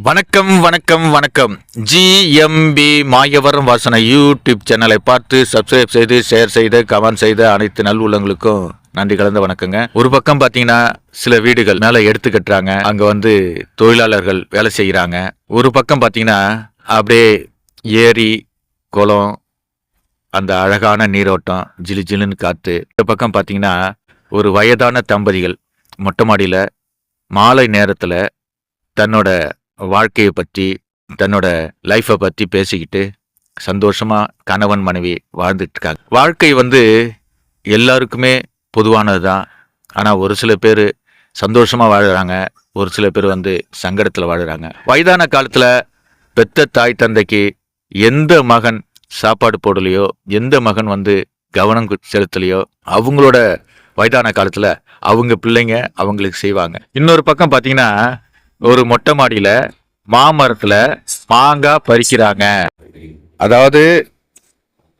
வணக்கம் வணக்கம் வணக்கம். ஜிஎம்பி மாயவரம் வாசனை யூடியூப் சேனலை பார்த்து சப்ஸ்கிரைப் செய்து ஷேர் செய்து கமெண்ட் செய்த அனைத்து நல்லுள்ளங்களுக்கும் நன்றி கலந்த வணக்கங்க. ஒரு பக்கம் பார்த்தீங்கன்னா சில வீடுகள் மேலே எடுத்து கட்டுறாங்க, அங்கே தொழிலாளர்கள் வேலை செய்கிறாங்க. ஒரு பக்கம் பார்த்தீங்கன்னா அப்படியே ஏரி குளம், அந்த அழகான நீரோட்டம், ஜிலு ஜிலுன்னு காற்று. இந்த பக்கம் பார்த்தீங்கன்னா ஒரு வயதான தம்பதிகள் மொட்டை மாடியில் மாலை நேரத்தில் தன்னோட வாழ்க்கையை பற்றி, தன்னோட லைஃப்பை பற்றி பேசிக்கிட்டு சந்தோஷமாக கணவன் மனைவி வாழ்ந்துட்டு இருக்காங்க. வாழ்க்கை எல்லாருக்குமே பொதுவானது தான். ஆனால் ஒரு சில பேர் சந்தோஷமாக வாழ்கிறாங்க, ஒரு சில பேர் சங்கடத்தில் வாழ்கிறாங்க. வயதான காலத்தில் பெத்த தாய் தந்தைக்கு எந்த மகன் சாப்பாடு போடலையோ, எந்த மகன் கவனம் செலுத்தலையோ, அவங்களோட வயதான காலத்தில் அவங்க பிள்ளைங்க அவங்களுக்கு செய்வாங்க. இன்னொரு பக்கம் பார்த்தீங்கன்னா ஒரு மொட்டை மாடியில் மாமரத்தில் மாங்காய் பறிக்கிறாங்க. அதாவது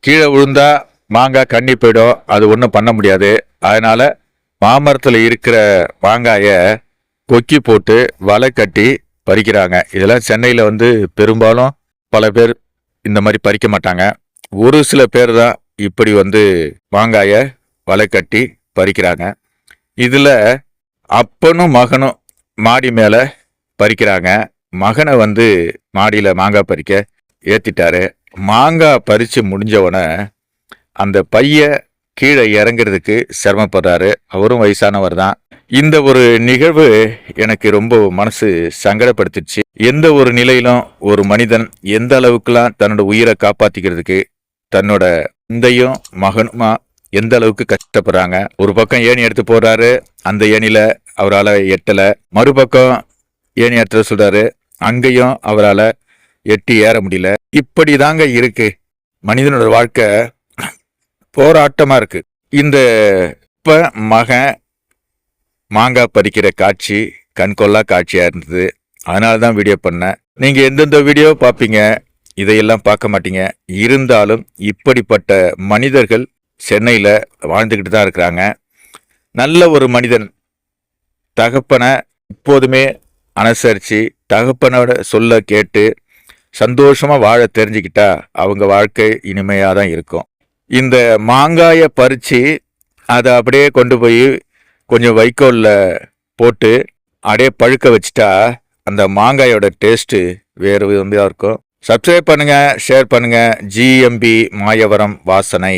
கீழே விழுந்தா மாங்காய் கண்ணி போயிடும், அது ஒன்றும் பண்ண முடியாது. அதனால் மாமரத்தில் இருக்கிற மாங்காயை கொக்கி போட்டு வலை கட்டி பறிக்கிறாங்க. இதெல்லாம் சென்னையில் பெரும்பாலும் பல பேர் இந்த மாதிரி பறிக்க மாட்டாங்க. ஒரு சில பேர் தான் இப்படி மாங்காயை வலை கட்டி பறிக்கிறாங்க. இதில் அப்பனும் மகனும் மாடி மேலே பறிக்கிறாங்க. மகனை மாடியில் மாங்காய் பறிக்க ஏற்றிட்டாரு. மாங்காய் பறித்து முடிஞ்சவனை அந்த பைய கீழே இறங்கிறதுக்கு சிரமப்படுறாரு. அவரும் வயசானவர் தான். இந்த ஒரு நிகழ்வு எனக்கு ரொம்ப மனசு சங்கடப்படுத்திடுச்சு. எந்த ஒரு நிலையிலும் ஒரு மனிதன் எந்த அளவுக்குலாம் தன்னோட உயிரை காப்பாற்றிக்கிறதுக்கு தன்னோட தந்தையும் மகனுமா எந்த அளவுக்கு கஷ்டப்படுறாங்க. ஒரு பக்கம் ஏணி எடுத்து போடுறாரு, அந்த ஏணியில் அவரால் எட்டலை. மறுபக்கம் ஏணி எடுத்து சொல்றாரு, அங்கேயும் அவரால் எட்டி ஏற முடியல. இப்படி தாங்க இருக்கு மனிதனோட வாழ்க்கை, போராட்டமா இருக்கு. இந்த இப்ப மகன் மாங்காய் பறிக்கிற காட்சி கண்கொள்ளா காட்சியா இருந்தது. அதனால தான் வீடியோ பண்ணேன். நீங்க எந்தெந்த வீடியோ பார்ப்பீங்க, இதையெல்லாம் பார்க்க மாட்டீங்க. இருந்தாலும் இப்படிப்பட்ட மனிதர்கள் சென்னையில் வாழ்ந்துக்கிட்டு தான் இருக்கிறாங்க. நல்ல ஒரு மனிதன் தகப்பனை எப்போதுமே அனுசரித்து தகப்பனோட சொல்ல கேட்டு சந்தோஷமாக வாழ தெரிஞ்சுக்கிட்டா அவங்க வாழ்க்கை இனிமையாக தான் இருக்கும். இந்த மாங்காயை பறித்து அதை அப்படியே கொண்டு போய் கொஞ்சம் வைக்கோலில் போட்டு அப்படியே பழுக்க வச்சுட்டா அந்த மாங்காயோட டேஸ்ட்டு வேறு விதமாக இருக்கும். சப்ஸ்கிரைப் பண்ணுங்கள், ஷேர் பண்ணுங்கள். ஜிஎம்பி மாயவரம் வாசனை.